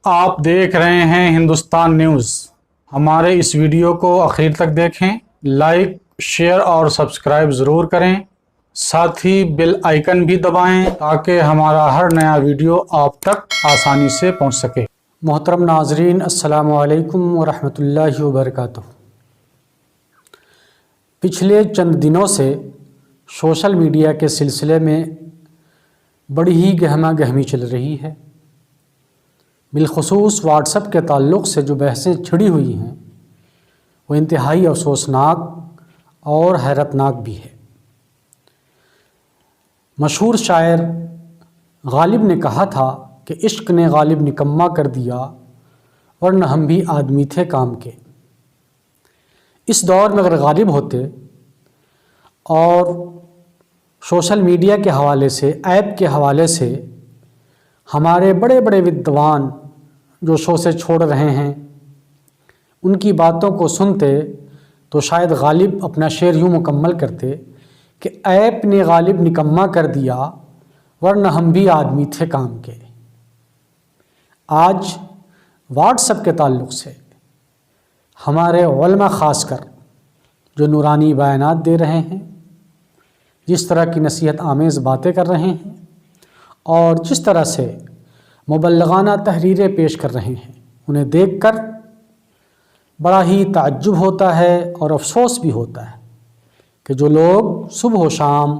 آپ دیکھ رہے ہیں ہندوستان نیوز۔ ہمارے اس ویڈیو کو آخر تک دیکھیں، لائک، شیئر اور سبسکرائب ضرور کریں، ساتھ ہی بیل آئیکن بھی دبائیں تاکہ ہمارا ہر نیا ویڈیو آپ تک آسانی سے پہنچ سکے۔ محترم ناظرین، السلام علیکم ورحمۃ اللہ وبرکاتہ۔ پچھلے چند دنوں سے سوشل میڈیا کے سلسلے میں بڑی ہی گہما گہمی چل رہی ہے۔ بالخصوص واٹس ایپ کے تعلق سے جو بحثیں چھڑی ہوئی ہیں وہ انتہائی افسوسناک اور حیرت ناک بھی ہے۔ مشہور شاعر غالب نے کہا تھا کہ عشق نے غالب نکما کر دیا ورنہ ہم بھی آدمی تھے کام کے۔ اس دور میں اگر غالب ہوتے اور سوشل میڈیا کے حوالے سے، ایپ کے حوالے سے ہمارے بڑے بڑے ودوان جو شوسے چھوڑ رہے ہیں ان کی باتوں کو سنتے تو شاید غالب اپنا شعر یوں مکمل کرتے کہ ایپ نے غالب نکما کر دیا ورنہ ہم بھی آدمی تھے کام کے۔ آج واٹس ایپ کے تعلق سے ہمارے علماء خاص کر جو نورانی بیانات دے رہے ہیں، جس طرح کی نصیحت آمیز باتیں کر رہے ہیں اور جس طرح سے مبلغانہ تحریریں پیش کر رہے ہیں، انہیں دیکھ کر بڑا ہی تعجب ہوتا ہے اور افسوس بھی ہوتا ہے کہ جو لوگ صبح و شام،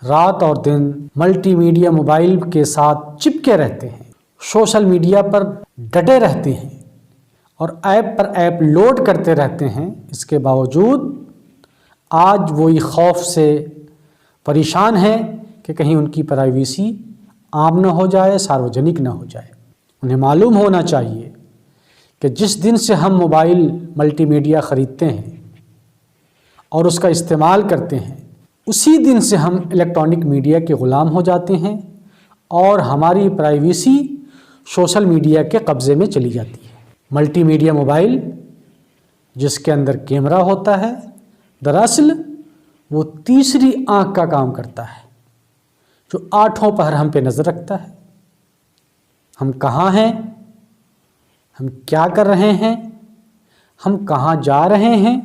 رات اور دن ملٹی میڈیا موبائل کے ساتھ چپکے رہتے ہیں، سوشل میڈیا پر ڈٹے رہتے ہیں اور ایپ پر ایپ لوڈ کرتے رہتے ہیں، اس کے باوجود آج وہی خوف سے پریشان ہیں کہ کہیں ان کی پرائیویسی عام نہ ہو جائے، ساروجنک نہ ہو جائے۔ انہیں معلوم ہونا چاہیے کہ جس دن سے ہم موبائل ملٹی میڈیا خریدتے ہیں اور اس کا استعمال کرتے ہیں، اسی دن سے ہم الیکٹرانک میڈیا کے غلام ہو جاتے ہیں اور ہماری پرائیویسی سوشل میڈیا کے قبضے میں چلی جاتی ہے۔ ملٹی میڈیا موبائل جس کے اندر کیمرہ ہوتا ہے، دراصل وہ تیسری آنکھ کا کام کرتا ہے جو آٹھوں پہر ہم پہ نظر رکھتا ہے۔ ہم کہاں ہیں، ہم کیا کر رہے ہیں، ہم کہاں جا رہے ہیں،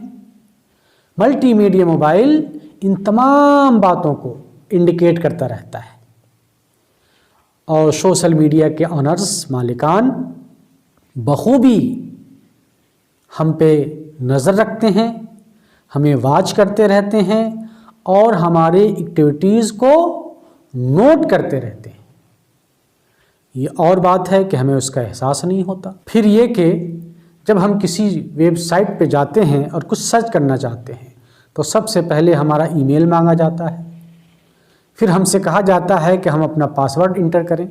ملٹی میڈیا موبائل ان تمام باتوں کو انڈیکیٹ کرتا رہتا ہے اور سوشل میڈیا کے آنرز، مالکان بخوبی ہم پہ نظر رکھتے ہیں، ہمیں واچ کرتے رہتے ہیں اور ہمارے ایکٹیویٹیز کو نوٹ کرتے رہتے ہیں۔ یہ اور بات ہے کہ ہمیں اس کا احساس نہیں ہوتا۔ پھر یہ کہ جب ہم کسی ویب سائٹ پہ جاتے ہیں اور کچھ سرچ کرنا چاہتے ہیں تو سب سے پہلے ہمارا ای میل مانگا جاتا ہے، پھر ہم سے کہا جاتا ہے کہ ہم اپنا پاسورڈ انٹر کریں۔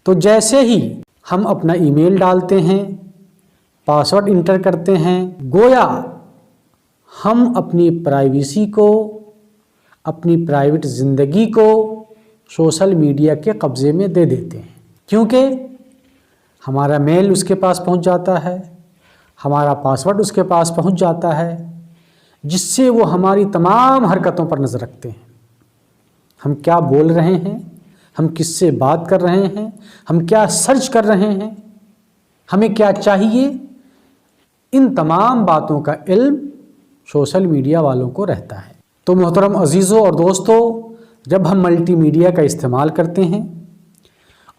تو جیسے ہی ہم اپنا ای میل ڈالتے ہیں، پاسورڈ انٹر کرتے ہیں، گویا ہم اپنی پرائیویسی کو، اپنی پرائیویٹ زندگی کو سوشل میڈیا کے قبضے میں دے دیتے ہیں، کیونکہ ہمارا میل اس کے پاس پہنچ جاتا ہے، ہمارا پاسورڈ اس کے پاس پہنچ جاتا ہے، جس سے وہ ہماری تمام حرکتوں پر نظر رکھتے ہیں۔ ہم کیا بول رہے ہیں، ہم کس سے بات کر رہے ہیں، ہم کیا سرچ کر رہے ہیں، ہمیں کیا چاہیے، ان تمام باتوں کا علم سوشل میڈیا والوں کو رہتا ہے۔ تو محترم عزیزوں اور دوستو، جب ہم ملٹی میڈیا کا استعمال کرتے ہیں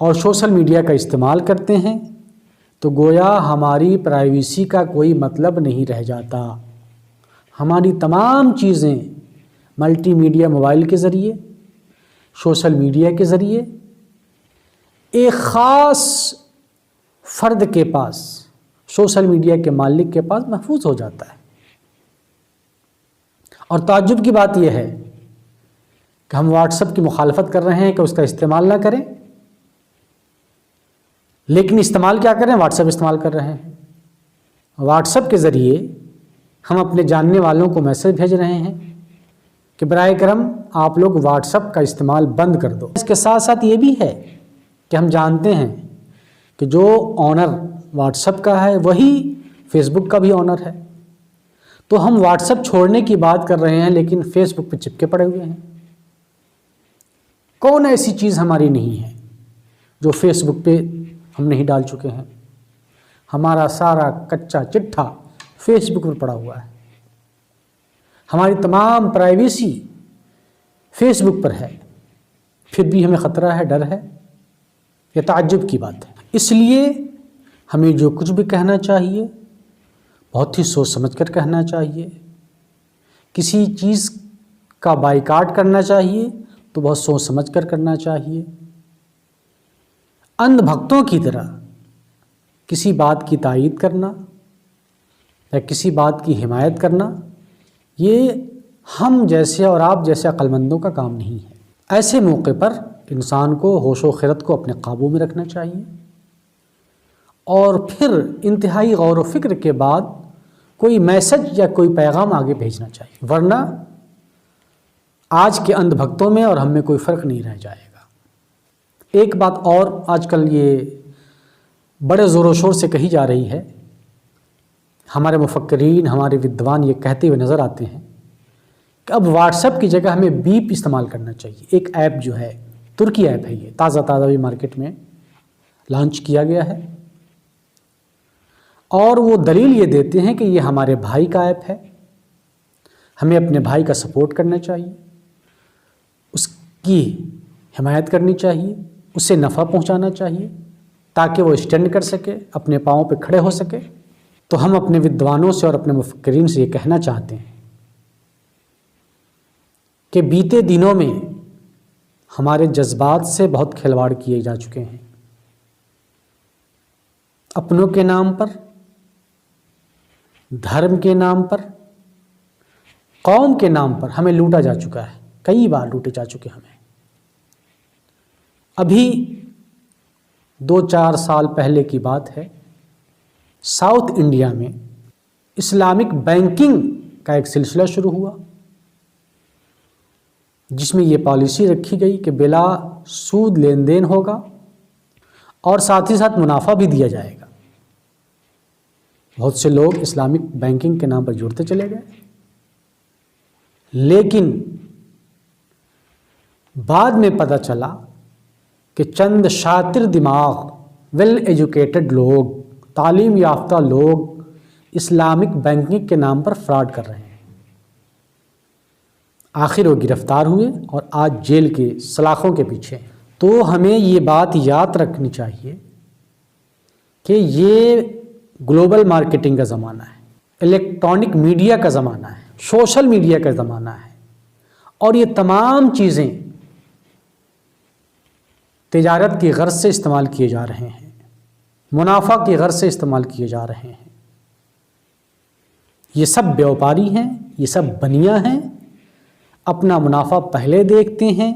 اور سوشل میڈیا کا استعمال کرتے ہیں تو گویا ہماری پرائیویسی کا کوئی مطلب نہیں رہ جاتا۔ ہماری تمام چیزیں ملٹی میڈیا موبائل کے ذریعے، سوشل میڈیا کے ذریعے ایک خاص فرد کے پاس، سوشل میڈیا کے مالک کے پاس محفوظ ہو جاتا ہے۔ اور تعجب کی بات یہ ہے کہ ہم واٹس ایپ کی مخالفت کر رہے ہیں کہ اس کا استعمال نہ کریں، لیکن استعمال کیا کریں، واٹس ایپ استعمال کر رہے ہیں۔ واٹس ایپ کے ذریعے ہم اپنے جاننے والوں کو میسج بھیج رہے ہیں کہ برائے کرم آپ لوگ واٹس ایپ کا استعمال بند کر دو۔ اس کے ساتھ ساتھ یہ بھی ہے کہ ہم جانتے ہیں کہ جو آنر واٹس ایپ کا ہے وہی فیس بک کا بھی آنر ہے، تو ہم واٹس ایپ چھوڑنے کی بات کر رہے ہیں لیکن فیس بک پہ چپکے پڑے ہوئے ہیں۔ کون ایسی چیز ہماری نہیں ہے جو فیس بک پہ ہم نہیں ڈال چکے ہیں. ہمارا سارا کچا چٹھا فیس بک پر پڑا ہوا ہے. ہماری تمام پرائیویسی فیس بک پر ہے. پھر بھی ہمیں خطرہ ہے، ڈر ہے. یہ تعجب کی بات ہے. اس لیے ہمیں جو کچھ بھی کہنا چاہیے بہت ہی سوچ سمجھ کر کہنا چاہیے. کسی چیز کا بائیکاٹ کرنا چاہیے تو بہت سوچ سمجھ کر کرنا چاہیے. اندھ بھکتوں کی طرح کسی بات کی تائید کرنا یا کسی بات کی حمایت کرنا یہ ہم جیسے اور آپ جیسے عقل مندوں کا کام نہیں ہے. ایسے موقع پر انسان کو ہوش و خرد کو اپنے قابو میں رکھنا چاہیے اور پھر انتہائی غور و فکر کے بعد کوئی میسج یا کوئی پیغام آگے بھیجنا چاہیے، ورنہ آج کے اندھ بھکتوں میں اور ہم میں کوئی فرق نہیں رہ جائے گا. ایک بات اور آج کل یہ بڑے زور و شور سے کہی جا رہی ہے. ہمارے مفکرین، ہمارے ودوان یہ کہتے ہوئے نظر آتے ہیں کہ اب واٹس ایپ کی جگہ ہمیں بیپ استعمال کرنا چاہیے. ایک ایپ جو ہے، ترکی ایپ ہے، یہ تازہ بھی مارکیٹ میں لانچ کیا گیا ہے اور وہ دلیل یہ دیتے ہیں کہ یہ ہمارے بھائی کا ایپ ہے، ہمیں اپنے بھائی کا سپورٹ کرنا چاہیے، اس کی حمایت کرنی چاہیے، اس سے نفع پہنچانا چاہیے تاکہ وہ اسٹینڈ کر سکے، اپنے پاؤں پہ کھڑے ہو سکے. تو ہم اپنے ودوانوں سے اور اپنے مفکرین سے یہ کہنا چاہتے ہیں کہ بیتے دنوں میں ہمارے جذبات سے بہت کھلواڑ کیے جا چکے ہیں. اپنوں کے نام پر، دھرم کے نام پر، قوم کے نام پر ہمیں لوٹا جا چکا ہے. کئی بار لوٹے جا چکے ہمیں. ابھی 2-4 سال پہلے کی بات ہے، ساؤتھ انڈیا میں اسلامک بینکنگ کا ایک سلسلہ شروع ہوا جس میں یہ پالیسی رکھی گئی کہ بلا سود لین دین ہوگا اور ساتھ ہی ساتھ منافع بھی دیا جائے گا. بہت سے لوگ اسلامک بینکنگ کے نام پر جڑتے چلے گئے، لیکن بعد میں پتہ چلا کہ چند شاطر دماغ، ویل ایجوکیٹڈ لوگ، تعلیم یافتہ لوگ اسلامک بینکنگ کے نام پر فراڈ کر رہے ہیں. آخر وہ گرفتار ہوئے اور آج جیل کے سلاخوں کے پیچھے ہیں. تو ہمیں یہ بات یاد رکھنی چاہیے کہ یہ گلوبل مارکیٹنگ کا زمانہ ہے، الیکٹرانک میڈیا کا زمانہ ہے، سوشل میڈیا کا زمانہ ہے اور یہ تمام چیزیں تجارت کی غرض سے استعمال کیے جا رہے ہیں، منافع کی غرض سے استعمال کیے جا رہے ہیں. یہ سب بیوپاری ہیں، یہ سب بنیاں ہیں، اپنا منافع پہلے دیکھتے ہیں.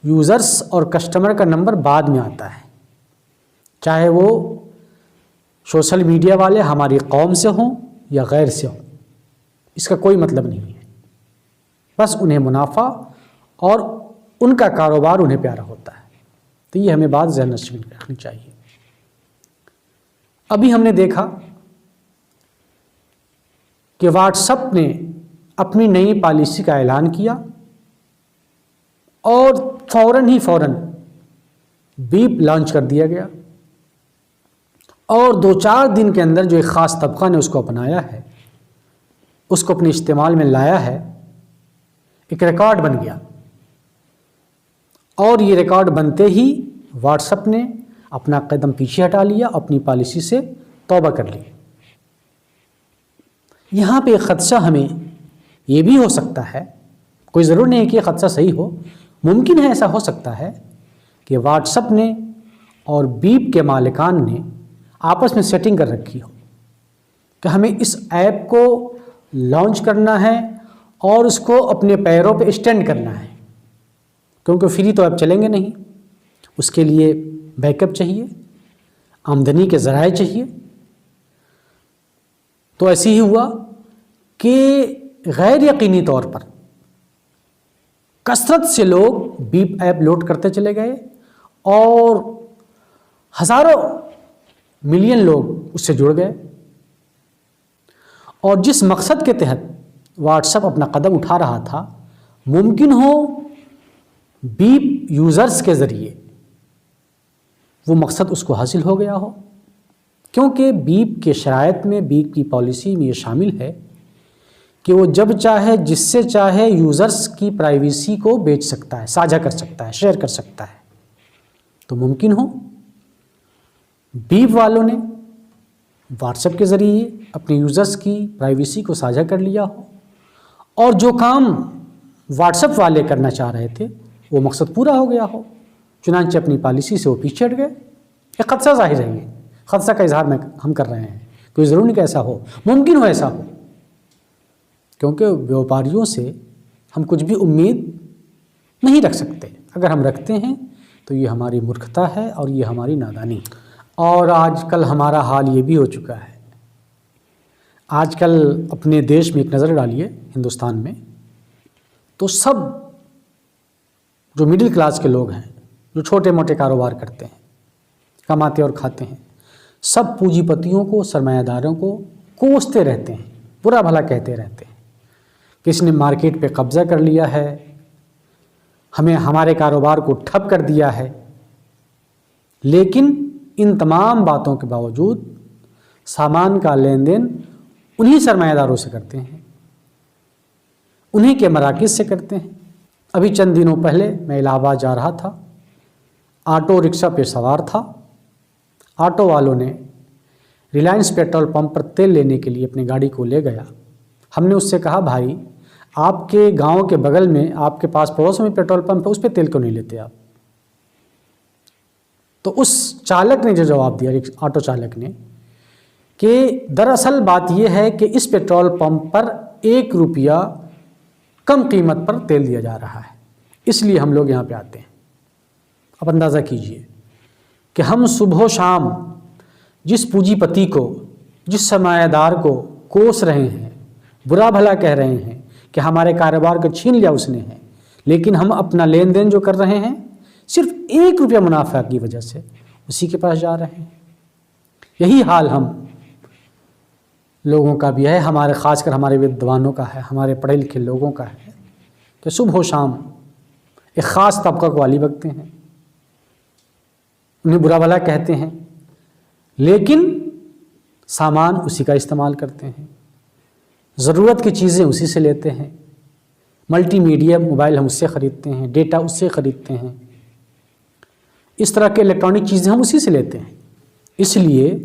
یوزرز اور کسٹمر کا نمبر بعد میں آتا ہے، چاہے وہ سوشل میڈیا والے ہماری قوم سے ہوں یا غیر سے ہوں، اس کا کوئی مطلب نہیں ہے. بس انہیں منافع اور ان کا کاروبار انہیں پیارا ہوتا ہے. تو یہ ہمیں بات ذہن نشین رکھنی چاہیے. ابھی ہم نے دیکھا کہ واٹس ایپ نے اپنی نئی پالیسی کا اعلان کیا اور فوراً بیپ لانچ کر دیا گیا اور 2-4 دن کے اندر جو ایک خاص طبقہ نے اس کو اپنایا ہے، اس کو اپنے استعمال میں لایا ہے، ایک ریکارڈ بن گیا. اور یہ ریکارڈ بنتے ہی واٹس ایپ نے اپنا قدم پیچھے ہٹا لیا، اپنی پالیسی سے توبہ کر لی. یہاں پہ ایک خدشہ ہمیں یہ بھی ہو سکتا ہے، کوئی ضرور نہیں ہے کہ یہ خدشہ صحیح ہو، ممکن ہے ایسا ہو سکتا ہے کہ واٹس ایپ نے اور بیپ کے مالکان نے آپس میں سیٹنگ کر رکھی ہو کہ ہمیں اس ایپ کو لانچ کرنا ہے اور اس کو اپنے پیروں پہ اسٹینڈ کرنا ہے، کیونکہ فری تو ایپ چلیں گے نہیں، اس کے لیے بیک اپ چاہیے، آمدنی کے ذرائع چاہیے. تو ایسے ہی ہوا کہ غیر یقینی طور پر کثرت سے لوگ بیپ ایپ لوڈ کرتے چلے گئے اور ہزاروں ملین لوگ اس سے جڑ گئے. اور جس مقصد کے تحت واٹس ایپ اپنا قدم اٹھا رہا تھا، ممکن ہو بیپ یوزرز کے ذریعے وہ مقصد اس کو حاصل ہو گیا ہو، کیونکہ بیپ کے شرائط میں، بیپ کی پالیسی میں یہ شامل ہے کہ وہ جب چاہے جس سے چاہے یوزرز کی پرائیویسی کو بیچ سکتا ہے، ساجھا کر سکتا ہے، شیئر کر سکتا ہے۔ تو ممکن ہو بیپ والوں نے واٹس ایپ کے ذریعے اپنے یوزرز کی پرائیویسی کو ساجھا کر لیا ہو، اور جو کام واٹس ایپ والے کرنا چاہ رہے تھے وہ مقصد پورا ہو گیا ہو، چنانچہ اپنی پالیسی سے وہ پیچھے ہٹ گئے۔ ایک خدشہ ظاہر ہے، یہ خدشہ کا اظہار ہم کر رہے ہیں، کوئی ضرور نہیں کہ ایسا ہو، ممکن ہو ایسا ہو، کیونکہ بیوپاریوں سے ہم کچھ بھی امید نہیں رکھ سکتے۔ اگر ہم رکھتے ہیں تو یہ ہماری مورکھتا ہے اور یہ ہماری نادانی ہے۔ اور آج کل ہمارا حال یہ بھی ہو چکا ہے، آج کل اپنے دیش میں ایک نظر ڈالیے، ہندوستان میں، تو سب جو مڈل کلاس کے لوگ ہیں، جو چھوٹے موٹے کاروبار کرتے ہیں، کماتے اور کھاتے ہیں، سب پونجی پتیوں کو، سرمایہ داروں کو کوستے رہتے ہیں، برا بھلا کہتے رہتے ہیں کہ اس نے مارکیٹ پہ قبضہ کر لیا ہے، ہمارے کاروبار کو ٹھپ کر دیا ہے۔ لیکن ان تمام باتوں کے باوجود سامان کا لین دین انہی سرمایہ داروں سے کرتے ہیں، انہی کے مراکز سے کرتے ہیں۔ ابھی چند دنوں پہلے میں الہ آباد جا رہا تھا، آٹو رکشہ پہ سوار تھا، آٹو والوں نے ریلائنس پیٹرول پمپ پر تیل لینے کے لیے اپنی گاڑی کو لے گیا۔ ہم نے اس سے کہا، بھائی آپ کے گاؤں کے بغل میں، آپ کے پاس پڑوس میں پیٹرول پمپ ہے، اس پہ تیل کیوں نہیں لیتے آپ؟ تو اس چالک نے جو جواب دیا، آٹو چالک نے، کہ دراصل بات یہ ہے کہ اس پیٹرول پمپ پر 1 روپیہ کم قیمت پر تیل دیا جا رہا ہے، اس لیے ہم لوگ یہاں پہ آتے ہیں۔ اب اندازہ کیجئے کہ ہم صبح و شام جس پونجی پتی کو، جس سرمایہ دار کو کوس رہے ہیں، برا بھلا کہہ رہے ہیں کہ ہمارے کاروبار کو چھین لیا اس نے ہے، لیکن ہم اپنا لین دین جو کر رہے ہیں صرف 1 روپیہ منافع کی وجہ سے اسی کے پاس جا رہے ہیں۔ یہی حال ہم لوگوں کا بھی ہے، خاص کر ہمارے ودوانوں کا ہے، ہمارے پڑھے لکھے لوگوں کا ہے، کہ صبح و شام ایک خاص طبقہ کو گالی بکتے ہیں، انہیں برا بھلا کہتے ہیں، لیکن سامان اسی کا استعمال کرتے ہیں، ضرورت کی چیزیں اسی سے لیتے ہیں، ملٹی میڈیا موبائل ہم اس سے خریدتے ہیں، ڈیٹا اس سے خریدتے ہیں، اس طرح کے الیکٹرانک چیزیں ہم اسی سے لیتے ہیں۔ اس لیے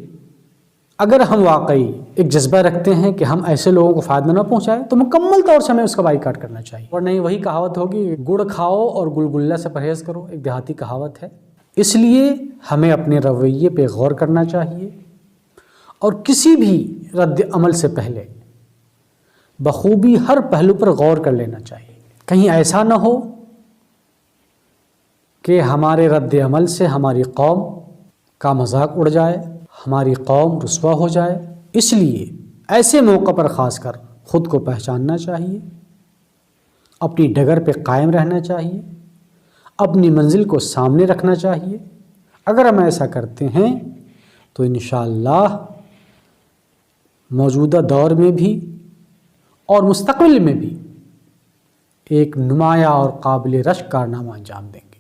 اگر ہم واقعی ایک جذبہ رکھتے ہیں کہ ہم ایسے لوگوں کو فائدہ نہ پہنچائے، تو مکمل طور سے ہمیں اس کا بائیکاٹ کرنا چاہیے۔ اور نہیں، وہی کہاوت ہوگی، گڑ کھاؤ اور گلگلہ سے پرہیز کرو، ایک دیہاتی کہاوت ہے۔ اس لیے ہمیں اپنے رویے پہ غور کرنا چاہیے، اور کسی بھی رد عمل سے پہلے بخوبی ہر پہلو پر غور کر لینا چاہیے۔ کہیں ایسا نہ ہو کہ ہمارے رد عمل سے ہماری قوم کا مذاق اڑ جائے، ہماری قوم رسوا ہو جائے۔ اس لیے ایسے موقع پر خاص کر خود کو پہچاننا چاہیے، اپنی ڈگر پہ قائم رہنا چاہیے، اپنی منزل کو سامنے رکھنا چاہیے۔ اگر ہم ایسا کرتے ہیں تو انشاءاللہ موجودہ دور میں بھی اور مستقبل میں بھی ایک نمایاں اور قابل رشک کارنامہ انجام دیں گے۔